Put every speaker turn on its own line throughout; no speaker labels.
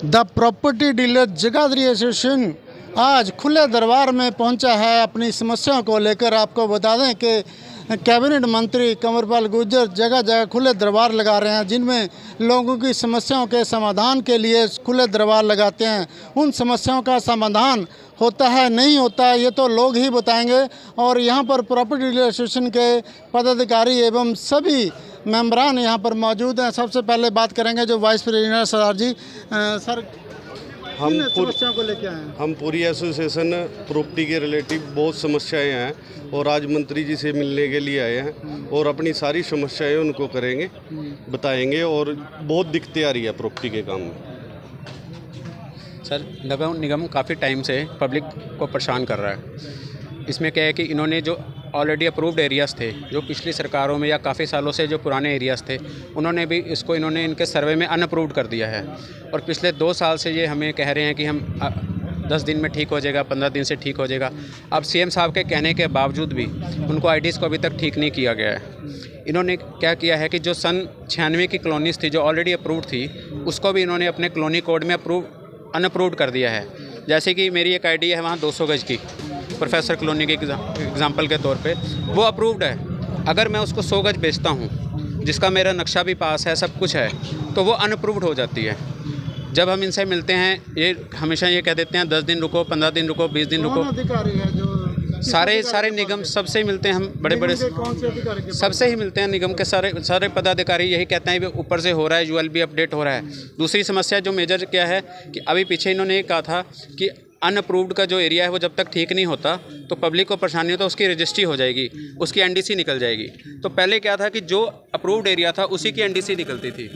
The property dealer Jagadhri association आज खुले दरबार में पहुंचा है अपनी समस्याओं को लेकर। आपको बता दें कि कैबिनेट मंत्री कंवरपाल गुर्जर जगह जगह खुले दरबार लगा रहे हैं, जिनमें लोगों की समस्याओं के समाधान के लिए खुले दरबार लगाते हैं। उन समस्याओं का समाधान होता है नहीं होता है ये तो लोग ही बताएंगे। और यहाँ पर प्रॉपर्टी डीलर एसोसिएशन के पदाधिकारी एवं सभी मेंबरान यहाँ पर मौजूद हैं। सबसे पहले बात करेंगे जो वाइस प्रेसिडेंट सरदार जी। सर, हम समस्याओं को लेके आए हैं।
हम पूरी एसोसिएशन प्रॉपर्टी के रिलेटिव बहुत समस्याएं हैं और आज मंत्री जी से मिलने के लिए आए हैं और अपनी सारी समस्याएं उनको करेंगे, बताएंगे। और बहुत दिक्कतें आ रही है प्रॉपर्टी के काम में।
सर, नगर निगम काफ़ी टाइम से पब्लिक को परेशान कर रहा है। इसमें क्या है कि इन्होंने जो ऑलरेडी अप्रूव्ड एरियाज़ थे, जो पिछली सरकारों में या काफ़ी सालों से जो पुराने एरियाज़ थे, उन्होंने भी इसको इन्होंने इनके सर्वे में अनअप्रूव्ड कर दिया है। और पिछले 2 साल से ये हमें कह रहे हैं कि हम 10 दिन में ठीक हो जाएगा, 15 दिन से ठीक हो जाएगा। अब सीएम साहब के कहने के बावजूद भी उनको आईडीज़ को अभी तक ठीक नहीं किया गया है। इन्होंने क्या किया है कि जो सन 96 की कॉलोनीज़ थी जो ऑलरेडी अप्रूव्ड थी, उसको भी इन्होंने अपने कॉलोनी कोड में अनअप्रूव्ड कर दिया है। जैसे कि मेरी एक आईडी है वहाँ 200 गज की, प्रोफेसर कॉलोनी के एग्जाम्पल के तौर पे वो अप्रूव्ड है। अगर मैं उसको 100 गज बेचता हूँ, जिसका मेरा नक्शा भी पास है, सब कुछ है, तो वो अनअप्रूव्ड हो जाती है। जब हम इनसे मिलते हैं ये हमेशा ये कह देते हैं 10 दिन रुको, 15 दिन रुको, 20 दिन रुको।
अधिकारी है जो
सारे निगम सबसे ही मिलते हैं हम, बड़े सबसे ही मिलते हैं। निगम के सारे पदाधिकारी यही कहते हैं कि ऊपर से हो रहा है, यूएलबी अपडेट हो रहा है। दूसरी समस्या जो मेजर क्या है कि अभी पीछे इन्होंने ये कहा था कि अनअप्रूव्ड का जो एरिया है वो जब तक ठीक नहीं होता तो पब्लिक को परेशानी हो तो उसकी रजिस्ट्री हो जाएगी, उसकी एनडीसी निकल जाएगी। तो पहले क्या था कि जो अप्रूव्ड एरिया था उसी की एनडीसी निकलती थी।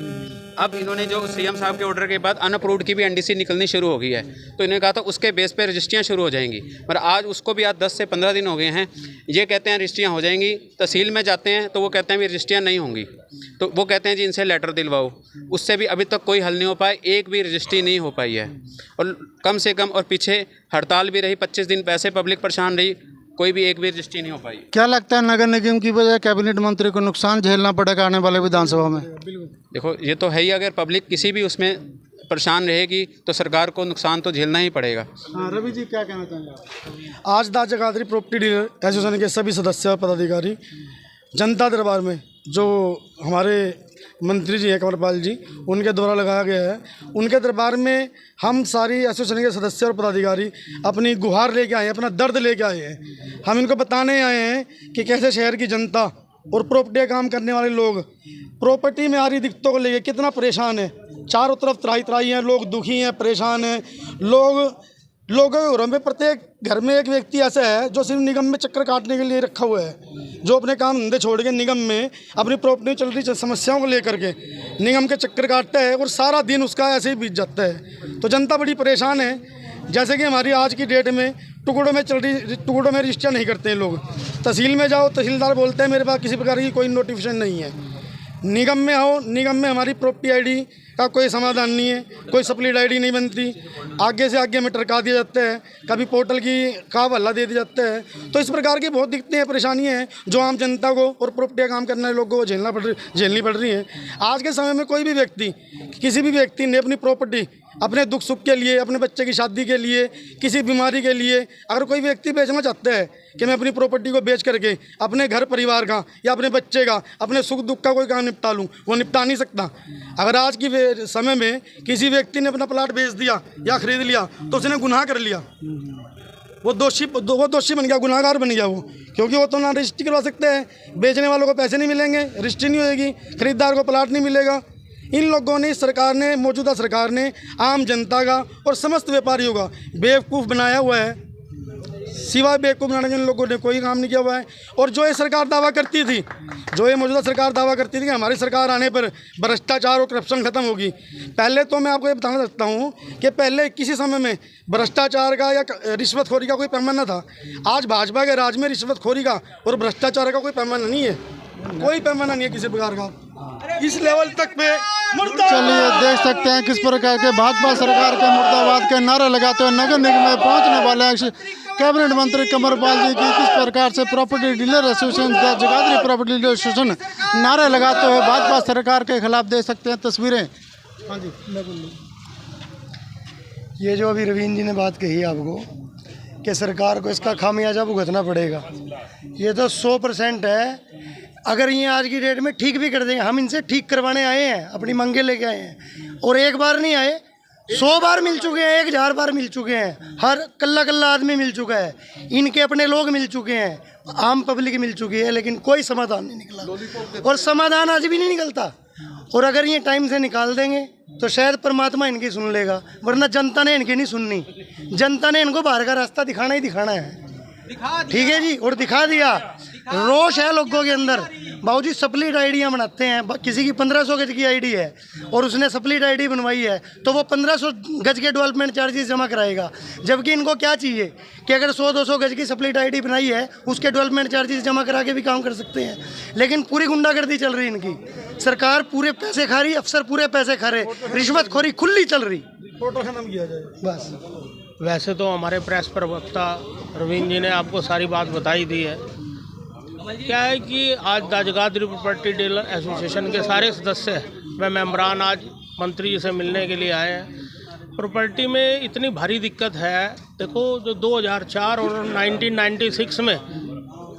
अब इन्होंने जो सीएम साहब के ऑर्डर के बाद अनअप्रूव्ड की भी एनडीसी निकलनी शुरू हो गई है, तो इन्होंने कहा था उसके बेस पे रजिस्ट्रियाँ शुरू हो जाएंगी। पर आज उसको भी आज 10 से 15 दिन हो गए हैं। ये कहते हैं रजिस्ट्रियाँ हो जाएंगी, तहसील में जाते हैं तो वो कहते हैं भी रजिस्ट्रियाँ नहीं होंगी, तो वो कहते हैं जी इनसे लेटर दिलवाओ। उससे भी अभी तक कोई हल नहीं हो पाया, एक भी रजिस्ट्री नहीं हो पाई है। और कम से कम, और पीछे हड़ताल भी रही, 25 दिन पैसे पब्लिक परेशान रही, कोई भी एक भी रजिस्ट्री नहीं हो पाई।
क्या लगता है नगर निगम की वजह कैबिनेट मंत्री को नुकसान झेलना पड़ेगा आने वाले विधानसभा में?
देखो, ये तो है ही, अगर पब्लिक किसी भी उसमें परेशान रहेगी तो सरकार को नुकसान तो झेलना ही पड़ेगा।
रवि जी क्या कहना चाहेंगे?
आज the Jagadhri property dealer association के सभी सदस्य और पदाधिकारी जनता दरबार में जो हमारे मंत्री जी हैं कंवरपाल जी, उनके द्वारा लगाया गया है, उनके दरबार में हम सारी एसोसिएशन के सदस्य और पदाधिकारी अपनी गुहार लेके आए हैं, अपना दर्द लेके आए हैं। हम इनको बताने आए हैं कि कैसे शहर की जनता और प्रॉपर्टी का काम करने वाले लोग प्रॉपर्टी में आ रही दिक्कतों को लेकर कितना परेशान है। चारों तरफ त्राही हैं, लोग दुखी हैं, परेशान हैं। लोगों के घरों में प्रत्येक घर में एक व्यक्ति ऐसा है जो सिर्फ निगम में चक्कर काटने के लिए रखा हुआ है, जो अपने काम धंधे छोड़ के निगम में अपनी प्रॉपर्टी चल रही समस्याओं को लेकर के निगम के चक्कर काटता है और सारा दिन उसका ऐसे ही बीत जाता है। तो जनता बड़ी परेशान है। जैसे कि हमारी आज की डेट में टुकड़ों में रजिस्टर नहीं करते हैं लोग। तहसील में जाओ, तहसीलदार बोलते हैं मेरे पास किसी प्रकार की कोई नोटिफिकेशन नहीं है। निगम में आओ, निगम में हमारी प्रॉपर्टी आईडी का कोई समाधान नहीं है, कोई सप्लीट आईडी नहीं बनती। आगे से आगे में टरका दिया जाता है, कभी पोर्टल की का हवाला दे दिया जाता है। तो इस प्रकार की बहुत दिक्कतें, परेशानियां हैं जो आम जनता को और प्रॉपर्टी का काम करने वाले लोगों को झेलनी पड़ रही हैं। आज के समय में कोई भी व्यक्ति, किसी भी व्यक्ति ने अपनी प्रॉपर्टी अपने दुख सुख के लिए, अपने बच्चे की शादी के लिए, किसी बीमारी के लिए अगर कोई व्यक्ति बेचना चाहता है कि मैं अपनी प्रॉपर्टी को बेच करके अपने घर परिवार का या अपने बच्चे का, अपने सुख दुख का कोई काम निपटा लूँ, वो निपटा नहीं सकता। अगर आज की समय में किसी व्यक्ति ने अपना प्लाट बेच दिया या खरीद लिया तो उसने गुनाह कर लिया, वो दोषी बन गया, गुनाहगार बन गया वो, क्योंकि वो तो ना रजिस्ट्री करवा सकते हैं, बेचने वालों को पैसे नहीं मिलेंगे, रजिस्ट्री नहीं होगी, खरीदार को प्लाट नहीं मिलेगा। इन लोगों ने, सरकार ने, मौजूदा सरकार ने आम जनता का और समस्त व्यापारियों का बेवकूफ़ बनाया हुआ है। सिवाय बेवकूफ़ बनाने के इन लोगों ने कोई काम नहीं किया हुआ है। और जो ये सरकार दावा करती थी, जो ये मौजूदा सरकार दावा करती थी कि हमारी सरकार आने पर भ्रष्टाचार और करप्शन खत्म होगी, पहले तो मैं आपको ये बताना चाहता हूँ कि पहले किसी समय में भ्रष्टाचार का या रिश्वतखोरी का कोई पैमाना था। आज भाजपा के राज में रिश्वतखोरी का और भ्रष्टाचार का कोई पैमाना नहीं है, कोई पैमाना नहीं है किसी प्रकार का। इस लेवल तक पे
चलिए देख सकते हैं किस प्रकार के भाजपा सरकार के मुर्दाबाद के नारे लगाते हुए नगर निगम में पहुंचने वाले कैबिनेट मंत्री कंवरपाल जी की किस प्रकार से property dealer association, Jagadhri property dealer association नारे लगाते हुए भाजपा सरकार के खिलाफ देख सकते हैं तस्वीरें। हाँ जी, मैं बोल रहा हूँ।
ये जो अभी रवीन जी ने बात कही आपको कि सरकार को इसका खामियाजा भुगतना पड़ेगा, ये तो 100% है। अगर ये आज की डेट में ठीक भी कर देंगे, हम इनसे ठीक करवाने आए हैं, अपनी मांगे लेके आए हैं, और एक बार नहीं आए, 100 बार मिल चुके हैं, 1000 बार मिल चुके हैं, हर कल्ला आदमी मिल चुका है, इनके अपने लोग मिल चुके हैं, आम पब्लिक मिल चुकी है, लेकिन कोई समाधान नहीं निकला और समाधान आज भी नहीं निकलता। और अगर ये टाइम से निकाल देंगे तो शायद परमात्मा इनकी सुन लेगा, वरना जनता ने इनकी नहीं सुननी। जनता ने इनको बाहर का रास्ता दिखाना ही दिखाना है, ठीक है जी, और दिखा दिया। रोष है लोगों के अंदर। बाबूजी सप्लिट आईडियाँ बनाते हैं, किसी की 1500 गज की आईडी है और उसने सप्लिट आईडी बनवाई है तो वो 1500 गज के डेवलपमेंट चार्जेस जमा कराएगा, जबकि इनको क्या चाहिए कि अगर 100-200 गज की सप्लिट आईडी बनाई है उसके डेवलपमेंट चार्जेस जमा करा के भी काम कर सकते हैं। लेकिन पूरी गुंडागर्दी चल रही इनकी, सरकार पूरे पैसे खा रही, अफसर पूरे पैसे खा रहे, रिश्वतखोरी खुली चल रही।
फोटो खत्म किया जाए बस।
वैसे तो हमारे प्रेस प्रवक्ता रवीन जी ने आपको सारी बात बताई दी है। क्या है कि आज the Jagadhri property dealer association के सारे सदस्य व मेंबरान आज मंत्री जी से मिलने के लिए आए हैं। प्रॉपर्टी में इतनी भारी दिक्कत है, देखो जो 2004 और 1996 में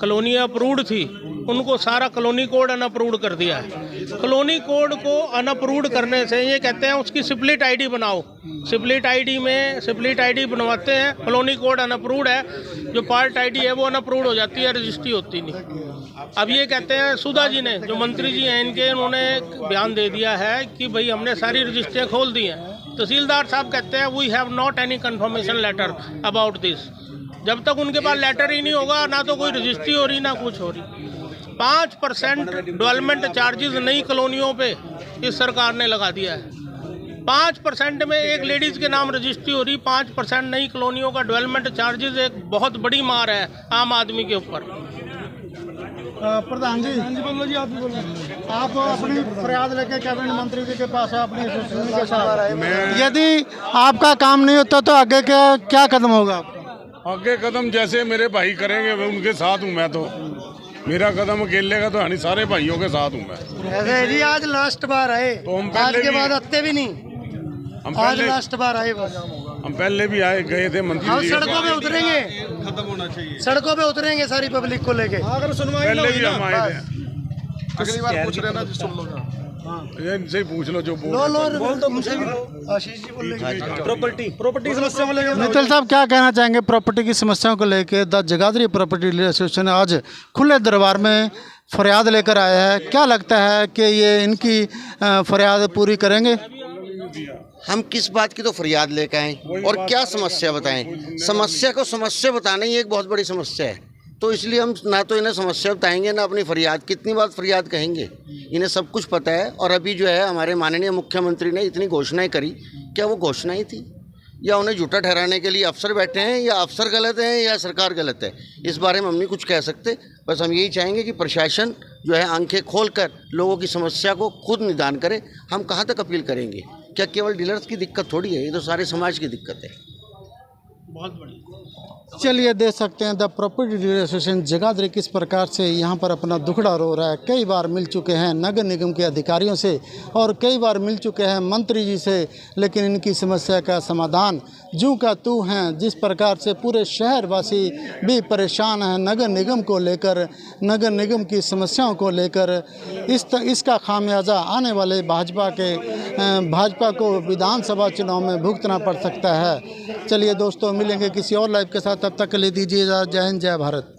कॉलोनी अप्रूव्ड थी, उनको सारा कॉलोनी कोड अनअप्रूव्ड कर दिया है। कॉलोनी कोड को अनअप्रूव्ड करने से ये कहते हैं उसकी स्प्लिट आईडी बनाओ, स्प्लिट आईडी बनवाते हैं, कॉलोनी कोड अनअप्रूव्ड है, जो पार्ट आईडी है वो अनअप्रूव्ड हो जाती है, रजिस्ट्री होती नहीं। अब ये कहते हैं सुधा जी ने, जो मंत्री जी हैं इनके, उन्होंने बयान दे दिया है कि भाई हमने सारी रजिस्ट्रियाँ खोल दी हैं। तहसीलदार साहब कहते हैं we have not any confirmation letter about this. जब तक उनके पास लेटर ही नहीं होगा, ना तो कोई रजिस्ट्री हो रही ना कुछ हो रही। 5% डेवलपमेंट चार्जेस नई कॉलोनियों पे इस सरकार ने लगा दिया है। 5% में एक लेडीज़ के नाम रजिस्ट्री हो रही, 5% नई कॉलोनियों का डेवलपमेंट चार्जेस एक बहुत बड़ी मार है आम आदमी के ऊपर।
प्रधान जी, बोलो जी, आप भी बोलो। आप अपनी फरियाद लेके कैबिनेट मंत्री जी के पास अपनी एसोसिएशन के साथ, यदि आपका काम नहीं होता तो आगे क्या कदम होगा?
आगे कदम जैसे मेरे भाई करेंगे मैं उनके साथ हूँ। मैं तो मेरा कदम अकेले का तो नहीं, सारे भाइयों के साथ हूँ मैं।
ऐसे जी आज लास्ट बार आए,
तो हम
आज
पहले
के
भी-
बाद आते भी नहीं, आज लास्ट बार आए बस।
हम पहले भी आए गए थे मंत्री
हम
जी
सड़कों पे उतरेंगे,
खत्म होना चाहिए।
सड़कों पे उतरेंगे सारी पब्लिक को लेके।
अगर सुनवाई
पहले भी हम आए थे।
अगली बार पूछ रहे ना तो सुन लो।
ये इनसे ही पूछ लो जो बोल
बोल तो मुझे भी आशीष जी बोल लेंगे।
प्रॉपर्टी समस्या को लेकर
मित्तल साहब क्या कहना चाहेंगे प्रॉपर्टी की समस्याओं को लेकर? The Jagadhri property dealer association आज खुले दरबार में फरियाद लेकर आया है, क्या लगता है कि ये इनकी फरियाद पूरी करेंगे?
हम किस बात की तो फरियाद लेकर आए और क्या समस्या बताएं? समस्या को समस्या बताना ही एक बहुत बड़ी समस्या है, तो इसलिए हम ना तो इन्हें समस्या बताएंगे ना अपनी फरियाद। कितनी बार फरियाद कहेंगे? इन्हें सब कुछ पता है। और अभी जो है हमारे माननीय मुख्यमंत्री ने इतनी घोषणाएं करी, क्या वो घोषणाएं थी या उन्हें झूठा ठहराने के लिए अफसर बैठे हैं, या अफसर गलत हैं या सरकार गलत है? इस बारे में हम नहीं कुछ कह सकते। बस हम यही चाहेंगे कि प्रशासन जो है आंखें खोलकर लोगों की समस्या को खुद निदान करे। हम कहाँ तक अपील करेंगे? क्या केवल डीलर्स की दिक्कत थोड़ी है, ये तो सारे समाज की दिक्कत है।
बहुत बड़ी।
चलिए देख सकते हैं the property dealer association Jagadhri किस प्रकार से यहाँ पर अपना दुखड़ा रो रहा है। कई बार मिल चुके हैं नगर निगम के अधिकारियों से और कई बार मिल चुके हैं मंत्री जी से, लेकिन इनकी समस्या का समाधान जूं का तू हैं। जिस प्रकार से पूरे शहरवासी भी परेशान हैं नगर निगम को लेकर, नगर निगम की समस्याओं को लेकर, इसका खामियाजा आने वाले भाजपा को विधानसभा चुनाव में भुगतना पड़ सकता है। चलिए दोस्तों, मिलेंगे किसी और लाइव के साथ, तब तक के लिए दीजिए इजाज़त। जय हिंद, जय भारत।